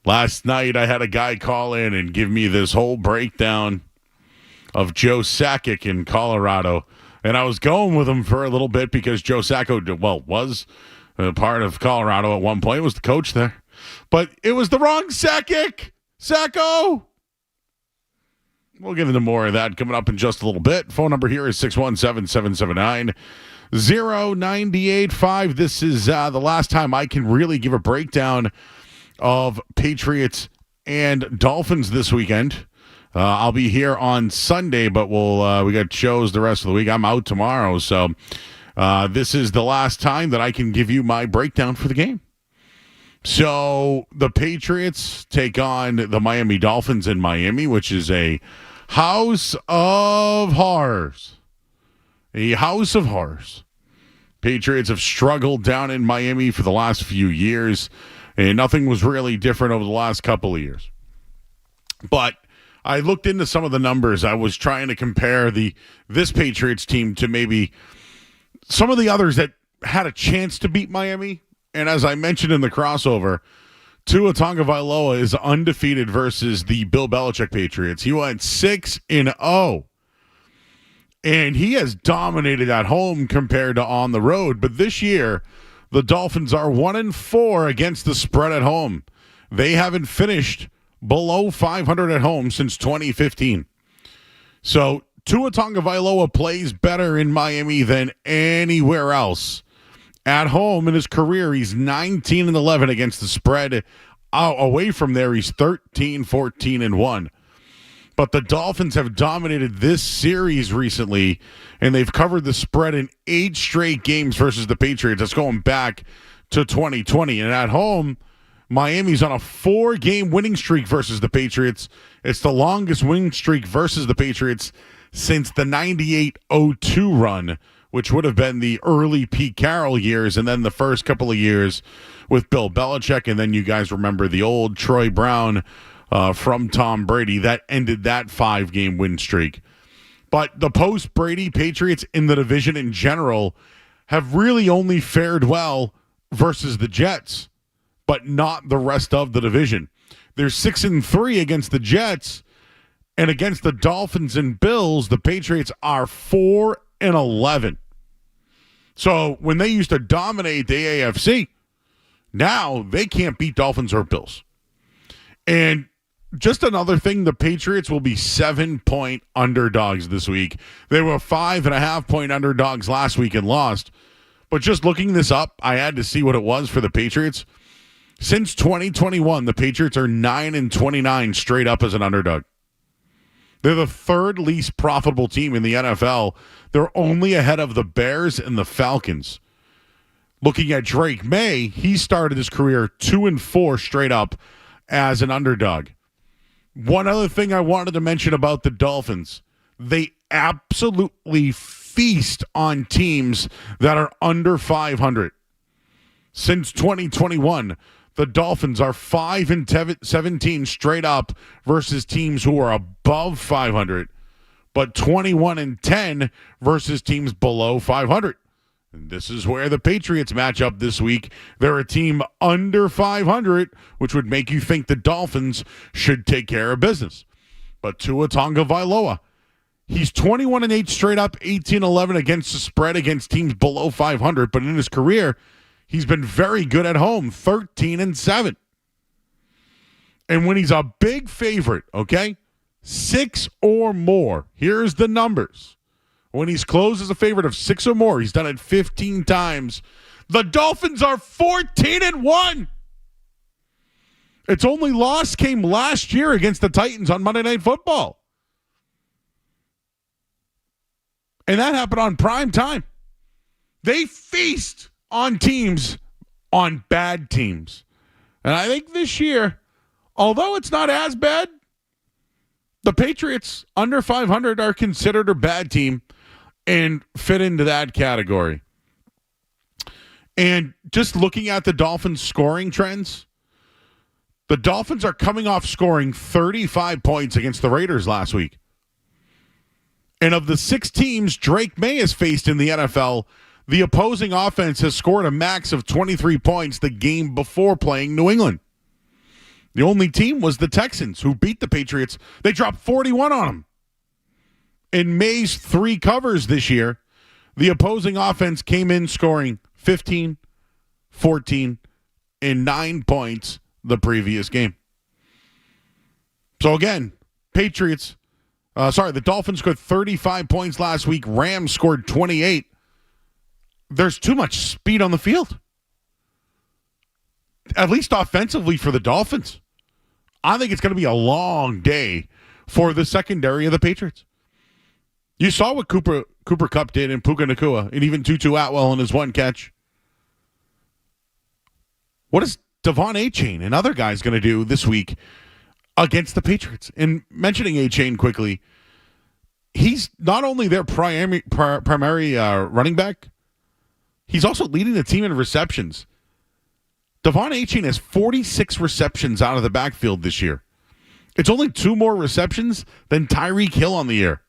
Last night, I had a guy call in and give me this whole breakdown of Joe Sakic in Colorado. And I was going with him for a little bit because Joe Sacco, was a part of Colorado at one point, was the coach there. But it was the wrong Sakic. Sacco! We'll get into more of that coming up in just a little bit. Phone number here is 617-779-0985. This is the last time I can really give a breakdown of Patriots and Dolphins this weekend. I'll be here on Sunday, but we got shows the rest of the week. I'm out tomorrow, so this is the last time that I can give you my breakdown for the game. So the Patriots take on the Miami Dolphins in Miami, which is a house of horrors. A house of horrors. Patriots have struggled down in Miami for the last few years, and nothing was really different over the last couple of years. But I looked into some of the numbers. I was trying to compare this Patriots team to maybe some of the others that had a chance to beat Miami. And as I mentioned in the crossover, Tua Tagovailoa is undefeated versus the Bill Belichick Patriots. He went 6-0. And he has dominated at home compared to on the road. But this year, the Dolphins are 1-4 against the spread at home. They haven't finished below 500 at home since 2015. So Tua Tagovailoa plays better in Miami than anywhere else. At home in his career, he's 19-11 against the spread. Away from there, he's 13-14-1. But the Dolphins have dominated this series recently, and they've covered the spread in 8 straight games versus the Patriots. That's going back to 2020. And at home, Miami's on a 4-game winning streak versus the Patriots. It's the longest winning streak versus the Patriots since the 98-02 run, which would have been the early Pete Carroll years, and then the first couple of years with Bill Belichick, and then you guys remember the old Troy Brown from Tom Brady. That ended that 5-game win streak. But the post-Brady Patriots in the division in general have really only fared well versus the Jets, but not the rest of the division. They're 6-3 against the Jets, and against the Dolphins and Bills, the Patriots are 4-11. So when they used to dominate the AFC, now they can't beat Dolphins or Bills. And just another thing, the Patriots will be 7-point underdogs this week. They were 5.5-point underdogs last week and lost. But just looking this up, I had to see what it was for the Patriots. Since 2021, the Patriots are 9-29 straight up as an underdog. They're the third least profitable team in the NFL. They're only ahead of the Bears and the Falcons. Looking at Drake May, he started his career 2-4 straight up as an underdog. One other thing I wanted to mention about the Dolphins, they absolutely feast on teams that are under 500. Since 2021, the Dolphins are 5-17 straight up versus teams who are above 500, but 21-10 versus teams below 500. And this is where the Patriots match up this week. They're a team under 500, which would make you think the Dolphins should take care of business. But Tua Tagovailoa, he's 21-8 straight up, 18-11 against the spread against teams below 500, but in his career, he's been very good at home, 13-7. And when he's a big favorite, okay, 6 or more, here's the numbers. When he's closed as a favorite of 6 or more, he's done it 15 times. The Dolphins are 14-1. Its only loss came last year against the Titans on Monday Night Football. And that happened on prime time. They feast on teams, on bad teams. And I think this year, although it's not as bad, the Patriots under 500 are considered a bad team and fit into that category. And just looking at the Dolphins' scoring trends, the Dolphins are coming off scoring 35 points against the Raiders last week. And of the 6 teams Drake May has faced in the NFL, the opposing offense has scored a max of 23 points the game before playing New England. The only team was the Texans, who beat the Patriots. They dropped 41 on them. In May's 3 covers this year, the opposing offense came in scoring 15, 14, and 9 points the previous game. So again, the Dolphins scored 35 points last week. Rams scored 28. There's too much speed on the field. At least offensively for the Dolphins. I think it's going to be a long day for the secondary of the Patriots. You saw what Cooper Kupp did in Puka Nacua, and even Tutu Atwell in his one catch. What is Devon Achane and other guys going to do this week against the Patriots? And mentioning Achane quickly, he's not only their primary running back, he's also leading the team in receptions. Devon Achane has 46 receptions out of the backfield this year. It's only 2 more receptions than Tyreek Hill on the year.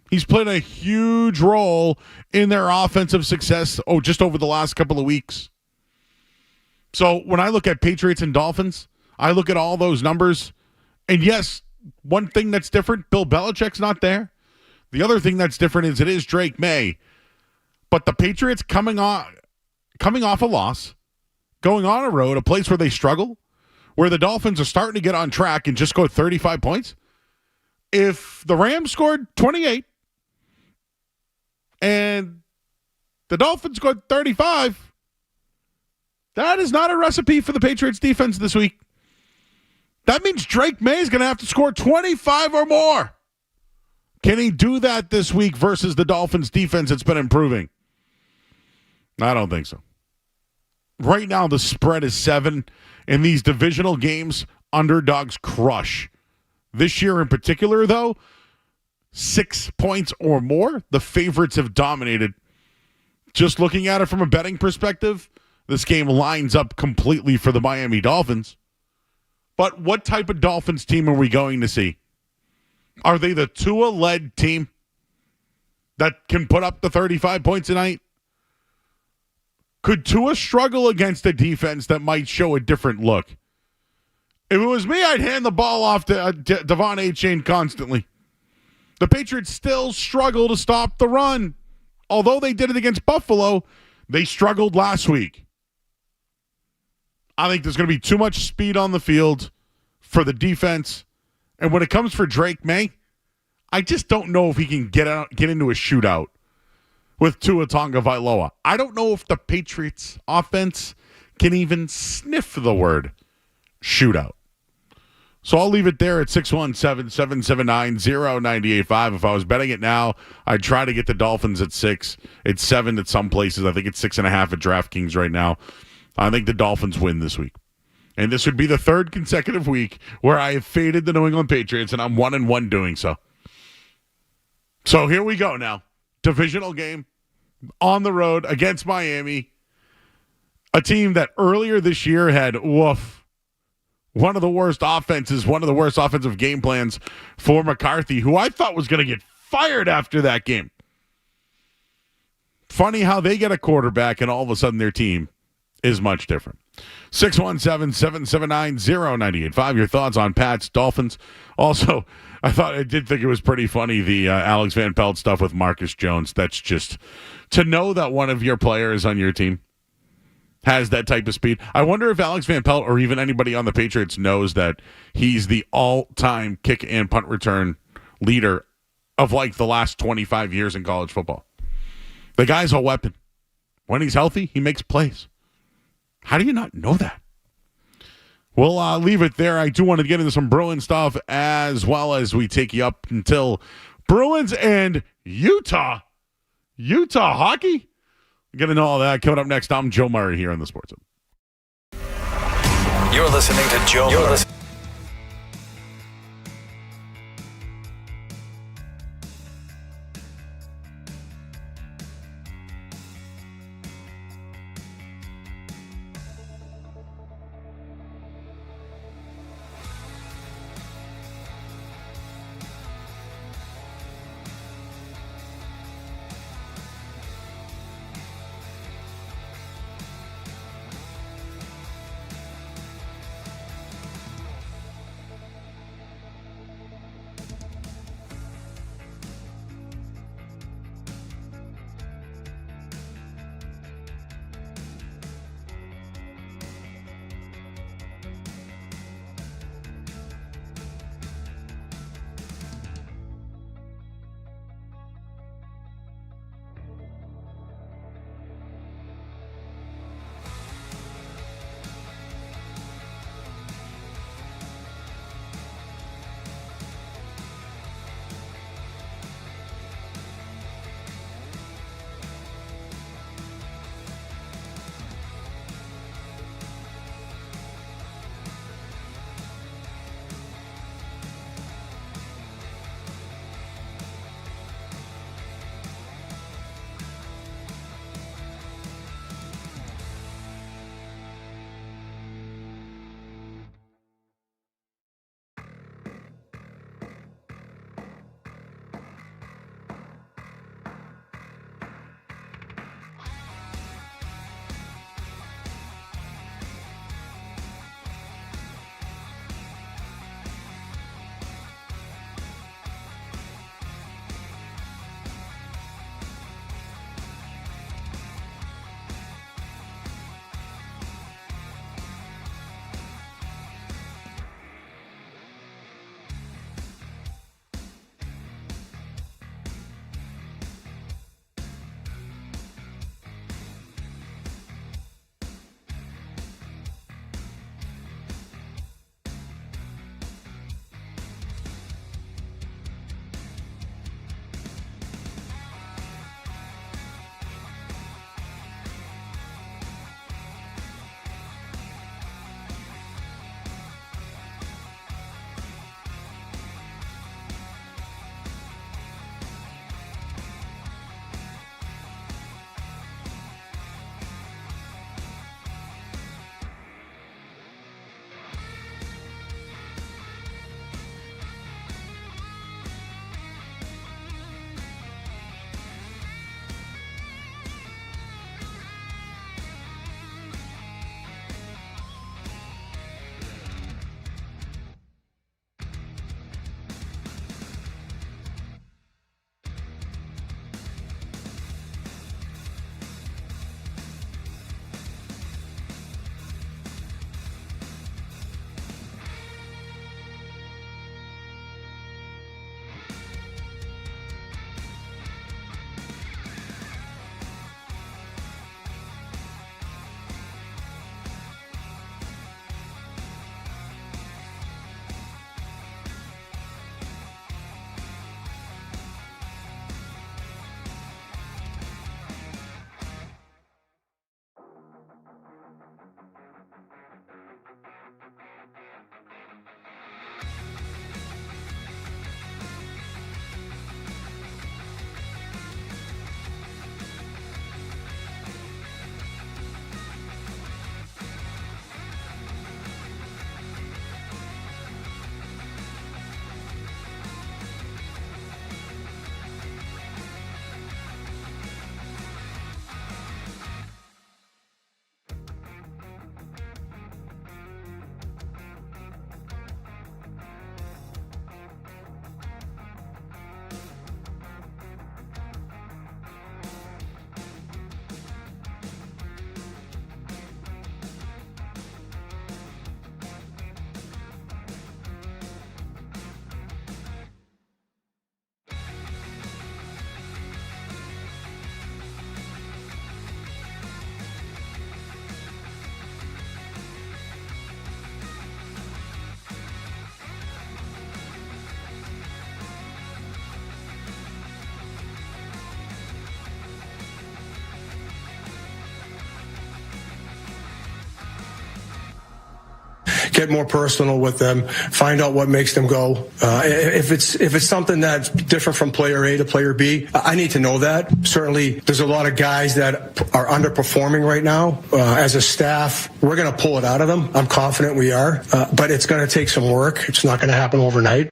He's played a huge role in their offensive success just over the last couple of weeks. So when I look at Patriots and Dolphins, I look at all those numbers. And yes, one thing that's different, Bill Belichick's not there. The other thing that's different is it is Drake May. But the Patriots coming off a loss, going on a road, a place where they struggle, where the Dolphins are starting to get on track and just scored 35 points. If the Rams scored 28 and the Dolphins scored 35, that is not a recipe for the Patriots defense this week. That means Drake May is going to have to score 25 or more. Can he do that this week versus the Dolphins defense that's been improving? I don't think so. Right now, the spread is 7. In these divisional games, underdogs crush. This year in particular, though, 6 points or more, the favorites have dominated. Just looking at it from a betting perspective, this game lines up completely for the Miami Dolphins. But what type of Dolphins team are we going to see? Are they the Tua-led team that can put up the 35 points a night? Could Tua struggle against a defense that might show a different look? If it was me, I'd hand the ball off to Devon Achane constantly. The Patriots still struggle to stop the run. Although they did it against Buffalo, they struggled last week. I think there's going to be too much speed on the field for the defense. And when it comes for Drake May, I just don't know if he can get into a shootout with Tua Tagovailoa. I don't know if the Patriots offense can even sniff the word shootout. So I'll leave it there at 617-779-0985. If I was betting it now, I'd try to get the Dolphins at 6. It's 7 at some places. I think it's 6.5 at DraftKings right now. I think the Dolphins win this week. And this would be the 3rd consecutive week where I have faded the New England Patriots, and I'm 1-1 doing so. So here we go now. Divisional game on the road against Miami. A team that earlier this year had, one of the worst offenses, one of the worst offensive game plans for McCarthy, who I thought was going to get fired after that game. Funny how they get a quarterback and all of a sudden their team is much different. 617-779-0985. Your thoughts on Pats, Dolphins. Also, I did think it was pretty funny, the Alex Van Pelt stuff with Marcus Jones. That's just, to know that one of your players on your team has that type of speed. I wonder if Alex Van Pelt or even anybody on the Patriots knows that he's the all-time kick and punt return leader of like the last 25 years in college football. The guy's a weapon. When he's healthy, he makes plays. How do you not know that? We'll leave it there. I do want to get into some Bruins stuff as well as we take you up until Bruins and Utah. Utah hockey? We're going to know all that coming up next. I'm Joe Murray here on the Sports Hub. You're listening to Joe Murray. get more personal with them, find out what makes them go. If it's something that's different from player A to player B, I need to know that. Certainly, there's a lot of guys that are underperforming right now. As a staff, we're going to pull it out of them. I'm confident we are, but it's going to take some work. It's not going to happen overnight.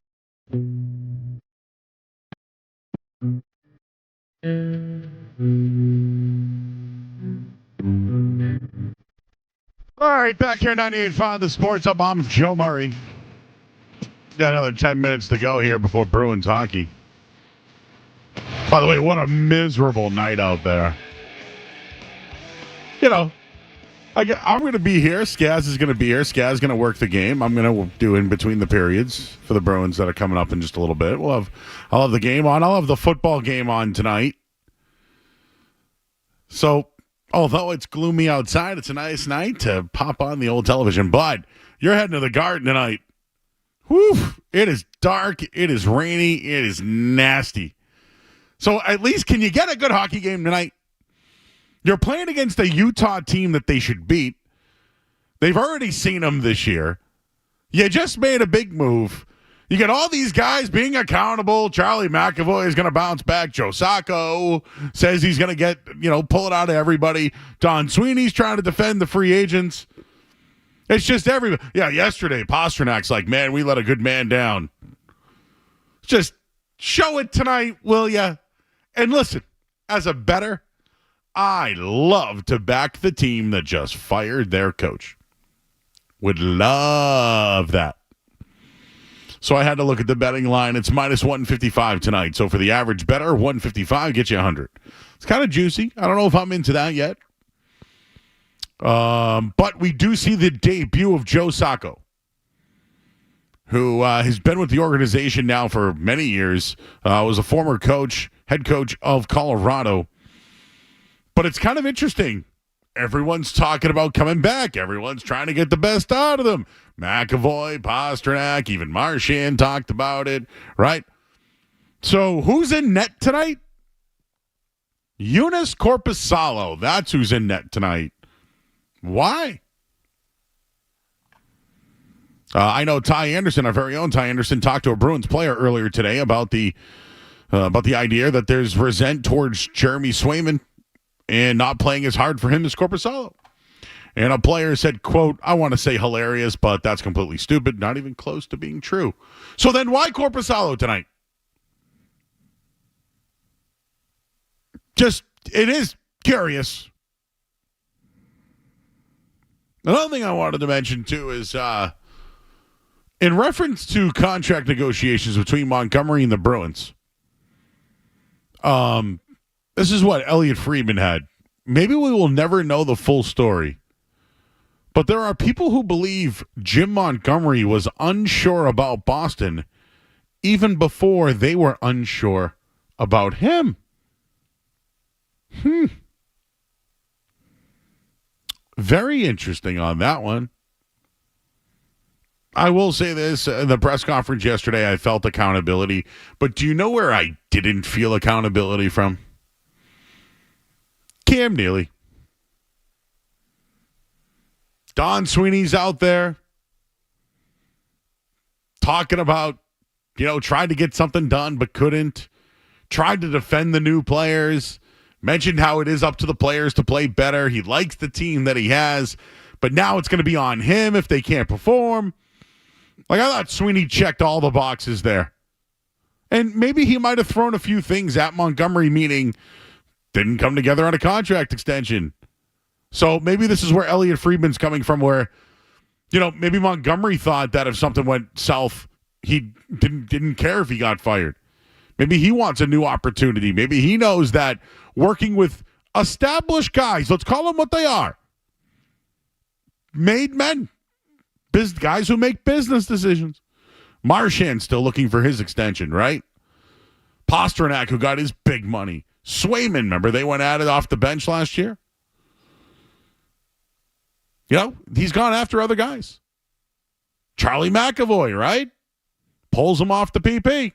All right, back here 98.5 The Sports Hub. I'm Joe Murray. Got another 10 minutes to go here before Bruins hockey. By the way, what a miserable night out there. You know, I'm going to be here. Skaz is going to be here. Skaz is going to work the game. I'm going to do in between the periods for the Bruins that are coming up in just a little bit. I'll have the game on. I'll have the football game on tonight. So, although it's gloomy outside, it's a nice night to pop on the old television. But you're heading to the Garden tonight. Whew, it is dark. It is rainy. It is nasty. So at least can you get a good hockey game tonight? You're playing against a Utah team that they should beat. They've already seen them this year. You just made a big move. You get all these guys being accountable. Charlie McAvoy is going to bounce back. Joe Sacco says he's going to pull it out of everybody. Don Sweeney's trying to defend the free agents. It's just everybody. Yeah, yesterday, Pasternak's like, man, we let a good man down. Just show it tonight, will ya? And listen, as a bettor, I love to back the team that just fired their coach. Would love that. So I had to look at the betting line. It's minus 155 tonight. So for the average bettor, 155 gets you 100. It's kind of juicy. I don't know if I'm into that yet. But we do see the debut of Joe Sacco, who has been with the organization now for many years. Was a former head coach of Colorado. But it's kind of interesting. Everyone's talking about coming back. Everyone's trying to get the best out of them. McAvoy, Pastrnak, even Marchand talked about it, right? So who's in net tonight? Joonas Korpisalo. That's who's in net tonight. Why? I know Ty Anderson, our very own Ty Anderson, talked to a Bruins player earlier today about the idea that there's resent towards Jeremy Swayman and not playing as hard for him as Korpisalo. And a player said, quote, I want to say hilarious, but that's completely stupid, not even close to being true. So then why Korpisalo tonight? Just, it is curious. Another thing I wanted to mention, too, is in reference to contract negotiations between Montgomery and the Bruins, this is what Elliot Friedman had. Maybe we will never know the full story, but there are people who believe Jim Montgomery was unsure about Boston even before they were unsure about him. Very interesting on that one. I will say this, in the press conference yesterday, I felt accountability, but do you know where I didn't feel accountability from? Cam Neely. Don Sweeney's out there talking about, trying to get something done but couldn't. Tried to defend the new players. Mentioned how it is up to the players to play better. He likes the team that he has, but now it's going to be on him if they can't perform. Like, I thought Sweeney checked all the boxes there. And maybe he might have thrown a few things at Montgomery, meaning didn't come together on a contract extension. So maybe this is where Elliot Friedman's coming from, where, maybe Montgomery thought that if something went south, he didn't care if he got fired. Maybe he wants a new opportunity. Maybe he knows that working with established guys, let's call them what they are, made men, guys who make business decisions. Marchand still looking for his extension, right? Pastrnak, who got his big money. Swayman, remember they went at it off the bench last year? He's gone after other guys. Charlie McAvoy, right? Pulls him off the PP.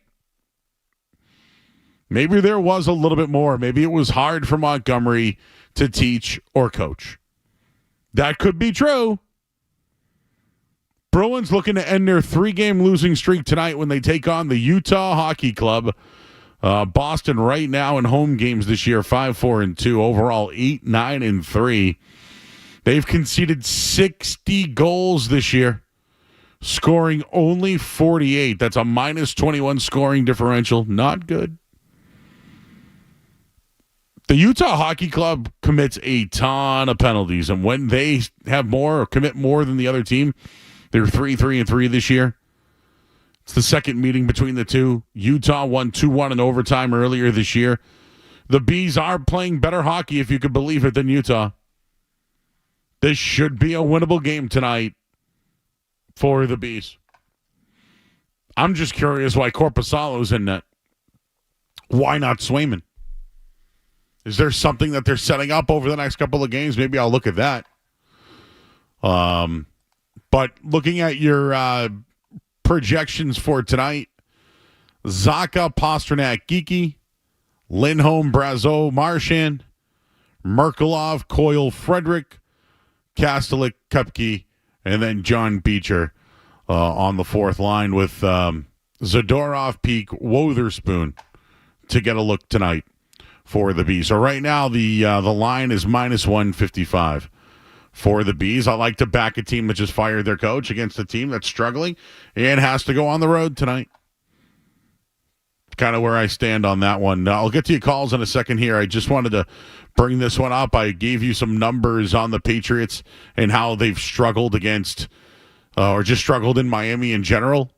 Maybe there was a little bit more. Maybe it was hard for Montgomery to teach or coach. That could be true. Bruins looking to end their 3-game losing streak tonight when they take on the Utah Hockey Club. Boston right now in home games this year, 5-4-2. Overall, 8-9-3. They've conceded 60 goals this year, scoring only 48. That's a minus 21 scoring differential. Not good. The Utah Hockey Club commits a ton of penalties, and when they have more or commit more than the other team, they're 3-3-3 this year. It's the second meeting between the two. Utah won 2-1 in overtime earlier this year. The Bees are playing better hockey, if you could believe it, than Utah. This should be a winnable game tonight for the Bees. I'm just curious why Korpisalo's in net. Why not Swayman? Is there something that they're setting up over the next couple of games? Maybe I'll look at that. But looking at your projections for tonight, Zacha, Pastrnak, Geeky, Lindholm, Brazeau, Marchand, Merkulov, Coyle, Frederick, Kastelik, Kupke, and then John Beecher on the fourth line with Zadorov, Peak, Wotherspoon to get a look tonight for the Bees. So right now the line is minus 155 for the Bees. I like to back a team that just fired their coach against a team that's struggling and has to go on the road tonight. Kind of where I stand on that one. I'll get to your calls in a second here. I just wanted to bring this one up. I gave you some numbers on the Patriots and how they've struggled against or just struggled in Miami in general.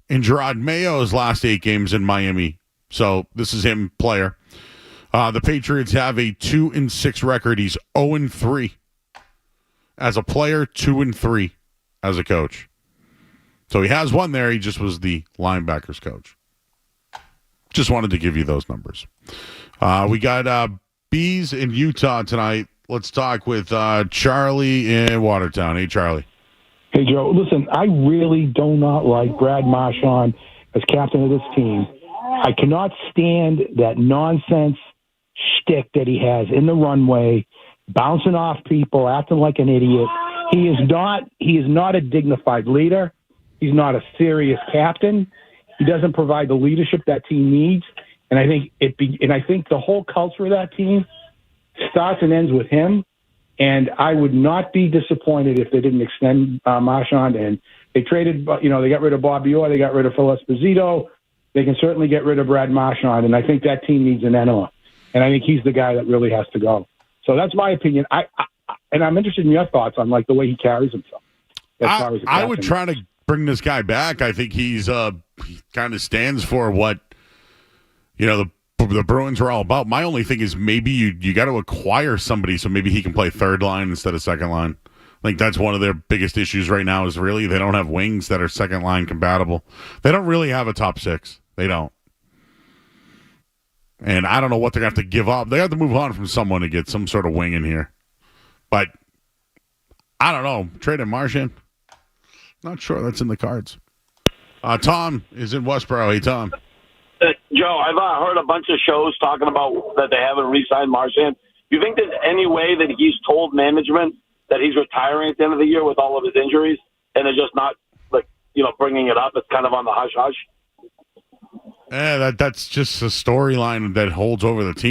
In Gerard Mayo's last 8 games in Miami. So this is him, player. The Patriots have a 2-6 record. He's 0-3 as a player, 2-3 as a coach. So he has one there. He just was the linebackers coach. Just wanted to give you those numbers. We got Bees in Utah tonight. Let's talk with Charlie in Watertown. Hey, Charlie. Hey, Joe. Listen, I really do not like Brad Marchand as captain of this team. I cannot stand that nonsense shtick that he has in the runway, bouncing off people, acting like an idiot. He is not a dignified leader. He's not a serious captain. He doesn't provide the leadership that team needs. And I think the whole culture of that team starts and ends with him. And I would not be disappointed if they didn't extend Marchand. And they traded, they got rid of Bobby Orr, they got rid of Phil Esposito. They can certainly get rid of Brad Marchand. And I think that team needs an enema. And I think he's the guy that really has to go. So that's my opinion. And I'm interested in your thoughts on the way he carries himself. I would try to bring this guy back. I think he kind of stands for what the Bruins are all about. My only thing is maybe you got to acquire somebody so maybe he can play third line instead of second line. I think that's one of their biggest issues right now is really they don't have wings that are second line compatible. They don't really have a top 6. They don't. And I don't know what they're going to have to give up. They have to move on from someone to get some sort of wing in here. But I don't know. Trading Marchand? Not sure that's in the cards. Tom is in Westboro. Hey, Tom. Joe, I've heard a bunch of shows talking about that they haven't re-signed Marchand. Do you think there's any way that he's told management that he's retiring at the end of the year with all of his injuries and they're just not, bringing it up? It's kind of on the hush-hush. Yeah, that's just a storyline that holds over the team.